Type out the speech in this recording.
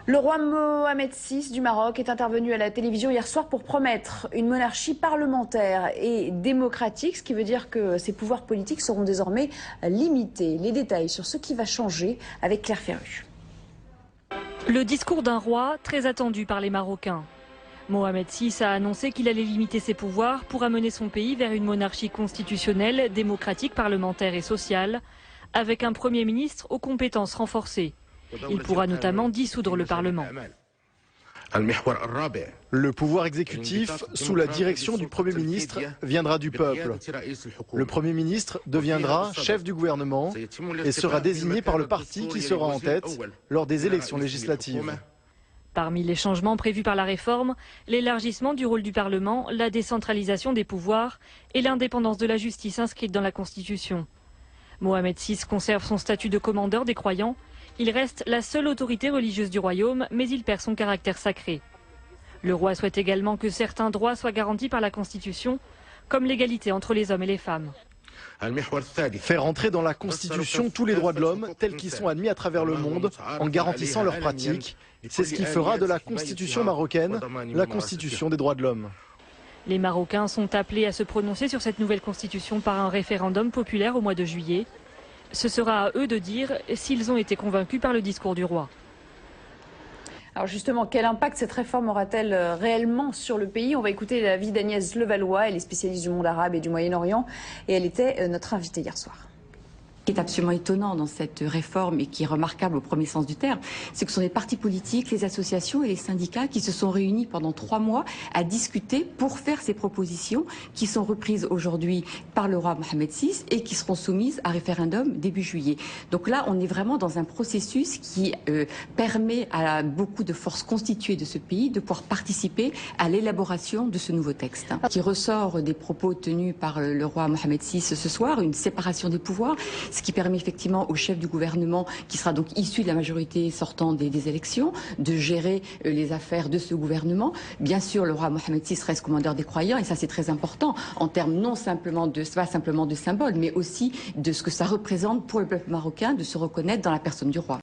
Le roi Mohamed VI du Maroc est intervenu à la télévision hier soir pour promettre une monarchie parlementaire et démocratique, ce qui veut dire que ses pouvoirs politiques seront désormais limités. Les détails sur ce qui va changer avec Claire Ferru. Le discours d'un roi très attendu par les Marocains. Mohamed VI a annoncé qu'il allait limiter ses pouvoirs pour amener son pays vers une monarchie constitutionnelle, démocratique, parlementaire et sociale, avec un Premier ministre aux compétences renforcées. Il pourra notamment dissoudre le Parlement. Le pouvoir exécutif, sous la direction du Premier ministre, viendra du peuple. Le Premier ministre deviendra chef du gouvernement et sera désigné par le parti qui sera en tête lors des élections législatives. Parmi les changements prévus par la réforme, l'élargissement du rôle du Parlement, la décentralisation des pouvoirs et l'indépendance de la justice inscrite dans la Constitution. Mohamed VI conserve son statut de commandeur des croyants. Il reste la seule autorité religieuse du royaume, mais il perd son caractère sacré. Le roi souhaite également que certains droits soient garantis par la Constitution, comme l'égalité entre les hommes et les femmes. Faire entrer dans la Constitution tous les droits de l'homme tels qu'ils sont admis à travers le monde en garantissant leur pratique, c'est ce qui fera de la Constitution marocaine la Constitution des droits de l'homme. Les Marocains sont appelés à se prononcer sur cette nouvelle Constitution par un référendum populaire au mois de juillet. Ce sera à eux de dire s'ils ont été convaincus par le discours du roi. Alors justement, quel impact cette réforme aura-t-elle réellement sur le pays? On va écouter l'avis d'Agnès Levallois, elle est spécialiste du monde arabe et du Moyen-Orient et elle était notre invitée hier soir. Ce qui est absolument étonnant dans cette réforme et qui est remarquable au premier sens du terme, c'est que ce sont les partis politiques, les associations et les syndicats qui se sont réunis pendant 3 mois à discuter pour faire ces propositions qui sont reprises aujourd'hui par le roi Mohamed VI et qui seront soumises à référendum début juillet. Donc là, on est vraiment dans un processus qui permet à beaucoup de forces constituées de ce pays de pouvoir participer à l'élaboration de ce nouveau texte, qui ressort des propos tenus par le roi Mohamed VI ce soir, une séparation des pouvoirs, ce qui permet effectivement au chef du gouvernement, qui sera donc issu de la majorité sortant des élections, de gérer les affaires de ce gouvernement. Bien sûr, le roi Mohamed VI reste commandeur des croyants, et ça c'est très important, en termes non simplement pas simplement de symbole, mais aussi de ce que ça représente pour le peuple marocain de se reconnaître dans la personne du roi.